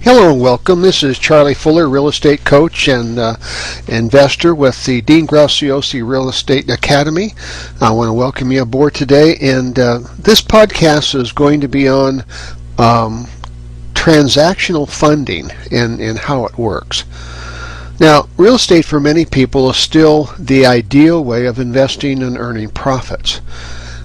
Hello and welcome. This is Charlie Fuller, real estate coach and investor with the Dean Graziosi Real Estate Academy. I want to welcome you aboard today, and this podcast is going to be on transactional funding and how it works. Now, real estate for many people is still the ideal way of investing and earning profits.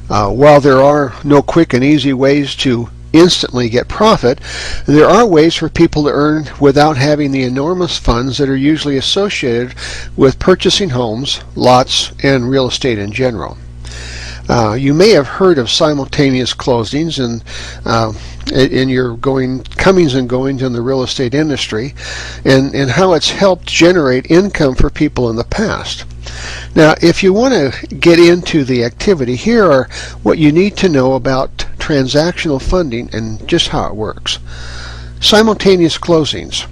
While there are no quick and easy ways to instantly get profit, there are ways for people to earn without having the enormous funds that are usually associated with purchasing homes, lots, and real estate in general. You may have heard of simultaneous closings in your comings and goings in the real estate industry, and how it's helped generate income for people in the past. Now, if you want to get into the activity, here are what you need to know about transactional funding and just how it works. Simultaneous closings.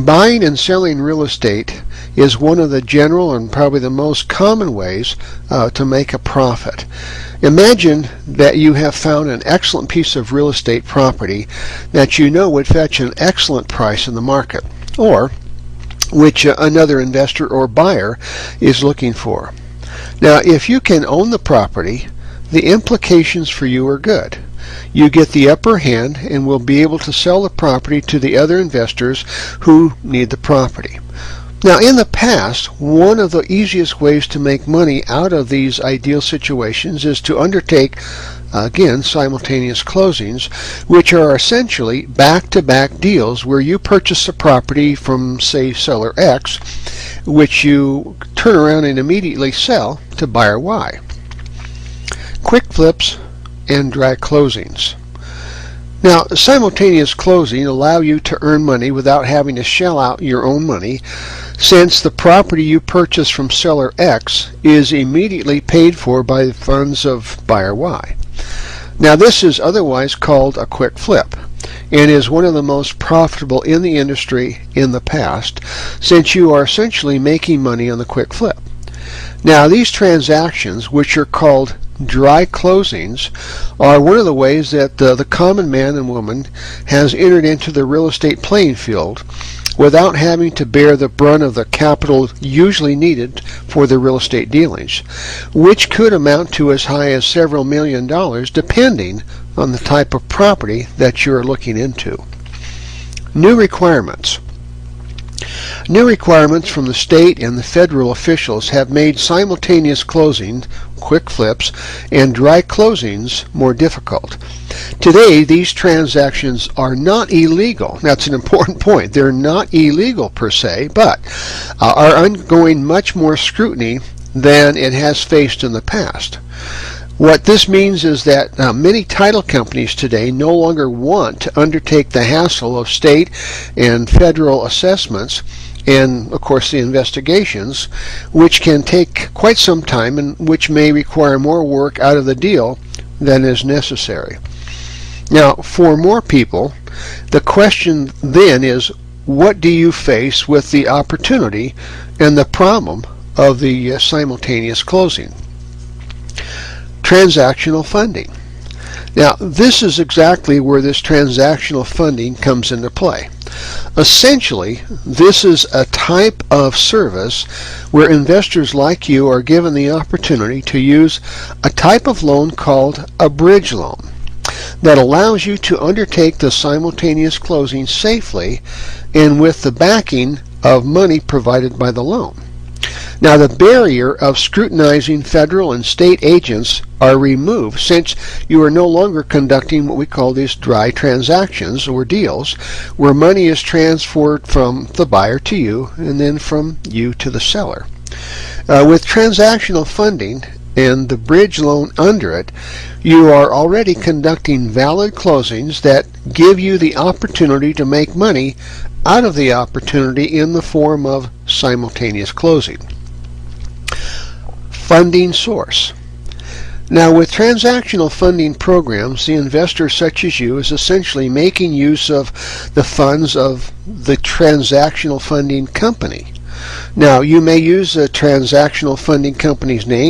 Buying and selling real estate is one of the general and probably the most common ways to make a profit. Imagine that you have found an excellent piece of real estate property that you know would fetch an excellent price in the market, or which another investor or buyer is looking for. Now, if you can own the property, the implications for you are good. You get the upper hand and will be able to sell the property to the other investors who need the property. Now, in the past, one of the easiest ways to make money out of these ideal situations is to undertake, again, simultaneous closings, which are essentially back-to-back deals where you purchase a property from, say, seller X, which you turn around and immediately sell to buyer Y. Quick flips and dry closings. Now, simultaneous closing allow you to earn money without having to shell out your own money, since the property you purchase from seller X is immediately paid for by the funds of buyer Y. Now, this is otherwise called a quick flip and is one of the most profitable in the industry in the past, since you are essentially making money on the quick flip. Now, these transactions, which are called dry closings, are one of the ways that the common man and woman has entered into the real estate playing field without having to bear the brunt of the capital usually needed for the real estate dealings, which could amount to as high as several $1,000,000 depending on the type of property that you're looking into. New requirements. New requirements from the state and the federal officials have made simultaneous closing, quick flips, and dry closings more difficult. Today, these transactions are not illegal. That's an important point. They're not illegal per se, but are undergoing much more scrutiny than it has faced in the past. What this means is that many title companies today no longer want to undertake the hassle of state and federal assessments and, of course, the investigations, which can take quite some time and which may require more work out of the deal than is necessary. Now, for more people, the question then is, what do you face with the opportunity and the problem of the simultaneous closing? Transactional funding. Now, this is exactly where this transactional funding comes into play. Essentially, this is a type of service where investors like you are given the opportunity to use a type of loan called a bridge loan that allows you to undertake the simultaneous closing safely and with the backing of money provided by the loan. Now, the barrier of scrutinizing federal and state agents are removed, since you are no longer conducting what we call these dry transactions or deals, where money is transferred from the buyer to you and then from you to the seller. With transactional funding and the bridge loan under it, you are already conducting valid closings that give you the opportunity to make money out of the opportunity in the form of simultaneous closing. Funding source. Now, with transactional funding programs, the investor such as you is essentially making use of the funds of the transactional funding company. Now, you may use a transactional funding company's name